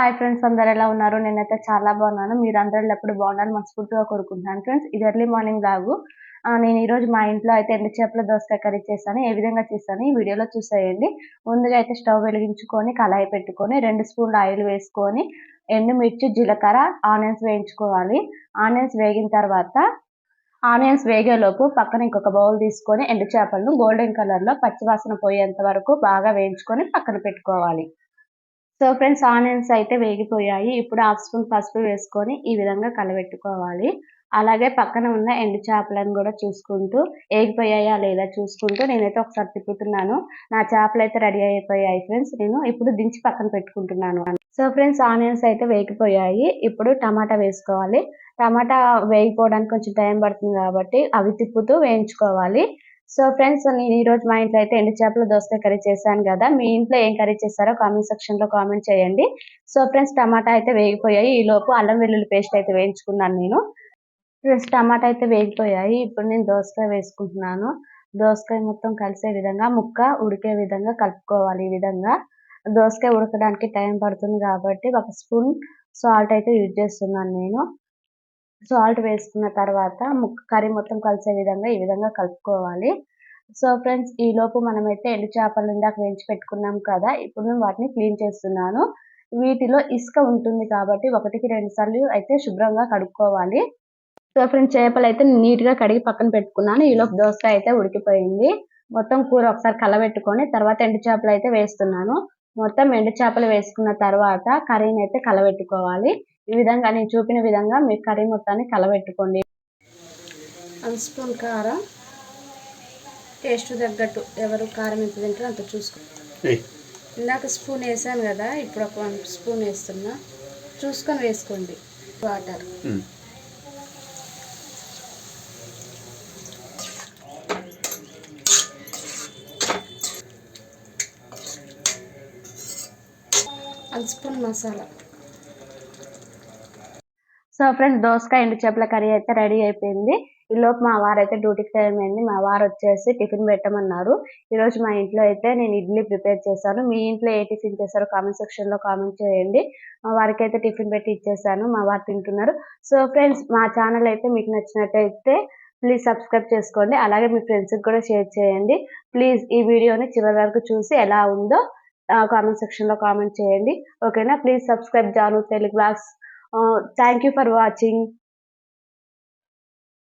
Hi friends, అందరూ ఎలా ఉన్నారు? నేనైతే చాలా బాగున్నాను. మీరందరూ ఎప్పుడు బాగుండాలని మనస్ఫూర్తిగా కోరుకుంటున్నాను ఫ్రెండ్స్. ఇది ఎర్లీ మార్నింగ్ వ్లాగు. నేను ఈరోజు మా ఇంట్లో అయితే ఎండు చేపల దోసకాయ కర్రీ చేశాను. ఏ విధంగా చేశాను ఈ వీడియోలో చూసేయండి. ముందుగా అయితే స్టవ్ వెలిగించుకొని కళాయి పెట్టుకొని 2 స్పూన్ల ఆయిల్ వేసుకొని ఎండుమిర్చి, జీలకర్ర, ఆనియన్స్ వేయించుకోవాలి. ఆనియన్స్ వేగిన తర్వాత ఆనియన్స్ వేగేలోపు పక్కన ఇంకొక బౌల్ తీసుకొని ఎండు చేపలను గోల్డెన్ కలర్లో పచ్చివాసన పోయేంత వరకు బాగా వేయించుకొని పక్కన పెట్టుకోవాలి. సో ఫ్రెండ్స్, ఆనియన్స్ అయితే వేగిపోయాయి. ఇప్పుడు హాఫ్ స్పూన్ పసుపు వేసుకొని ఈ విధంగా కలబెట్టుకోవాలి. అలాగే పక్కన ఉన్న ఎండు చేపలను కూడా చూసుకుంటూ ఏగిపోయాయా లేదా చూసుకుంటూ నేనైతే ఒకసారి తిప్పుతున్నాను. నా చేపలైతే రెడీ అయిపోయాయి ఫ్రెండ్స్. నేను ఇప్పుడు దించి పక్కన పెట్టుకుంటున్నాను. సో ఫ్రెండ్స్, ఆనియన్స్ అయితే వేగిపోయాయి. ఇప్పుడు టమాటా వేసుకోవాలి. టమాటా వేగిపోవడానికి కొంచెం టైం పడుతుంది కాబట్టి అవి తిప్పుతూ వేయించుకోవాలి. సో ఫ్రెండ్స్, నేను ఈరోజు మా ఇంట్లో అయితే ఎండు చేపల దోసకాయ కర్రీ చేశాను కదా. మీ ఇంట్లో ఏం కర్రీ చేశారో కామెంట్ సెక్షన్లో కామెంట్ చేయండి. సో ఫ్రెండ్స్, టమాటా అయితే వేగిపోయాయి. ఈలోపు అల్లం వెల్లుల్లి పేస్ట్ అయితే వేయించుకున్నాను నేను. ఫ్రెండ్స్, టమాటా అయితే వేగిపోయాయి. ఇప్పుడు నేను దోసకాయ వేసుకుంటున్నాను. దోసకాయ మొత్తం కలిసే విధంగా ముక్క ఉడికే విధంగా కలుపుకోవాలి. ఈ విధంగా దోసకాయ ఉడకడానికి టైం పడుతుంది కాబట్టి 1 స్పూన్ సాల్ట్ అయితే యూజ్ చేస్తున్నాను నేను. సాల్ట్ వేసుకున్న తర్వాత కర్రీ మొత్తం కలిసే విధంగా ఈ విధంగా కలుపుకోవాలి. సో ఫ్రెండ్స్, ఈలోపు మనమైతే ఎండు చేపలు ఇందాక వేయించి పెట్టుకున్నాం కదా. ఇప్పుడు నేను వాటిని క్లీన్ చేస్తున్నాను. వీటిలో ఇసుక ఉంటుంది కాబట్టి 1కి 2 సార్లు అయితే శుభ్రంగా కడుక్కోవాలి. సో ఫ్రెండ్స్, చేపలైతే నీట్‌గా కడిగి పక్కన పెట్టుకున్నాను. ఈలోపు దోసకాయ అయితే ఉడికిపోయింది. మొత్తం కూర ఒకసారి కలబెట్టుకొని తర్వాత ఎండు చేపలైతే వేస్తున్నాను. మొత్తం ఎండు చేపలు వేసుకున్న తర్వాత కర్రీనైతే కలబెట్టుకోవాలి. ఈ విధంగా నేను చూపిన విధంగా మీరు కర్రీ మొత్తాన్ని కలబెట్టుకోండి. 1 స్పూన్ కారం, టేస్ట్ తగ్గట్టు ఎవరు కారం ఎంత తింటారో అంత చూసుకోండి. ఇందాక స్పూన్ వేసాను కదా, ఇప్పుడు ఒక 1 స్పూన్ వేస్తున్నా. చూసుకొని వేసుకోండి. Water spoon masala. So friends, దోసకాయ ఎండు చేపల కర్రీ అయితే రెడీ అయిపోయింది. ఈలోపు మా వారైతే డ్యూటీకి టైం అయింది. మా వారు వచ్చేసి టిఫిన్ పెట్టమన్నారు. ఈరోజు మా ఇంట్లో అయితే నేను ఇడ్లీ ప్రిపేర్ చేశాను. మీ ఇంట్లో ఏ టిఫిన్ చేశారో కామెంట్ సెక్షన్లో కామెంట్ చేయండి. మా వారికి అయితే టిఫిన్ పెట్టి ఇచ్చేసాను. మా వారు తింటున్నారు. సో ఫ్రెండ్స్, మా ఛానల్ అయితే మీకు నచ్చినట్టయితే ప్లీజ్ సబ్స్క్రైబ్ చేసుకోండి. అలాగే మీ ఫ్రెండ్స్కి కూడా షేర్ చేయండి. ప్లీజ్ ఈ వీడియోని చివరి వరకు చూసి ఎలా ఉందో కామెంట్ సెక్షన్లో కామెంట్ చేయండి. ఓకేనా? Please subscribe Jaanu Telugu vlogs. Thank you for watching.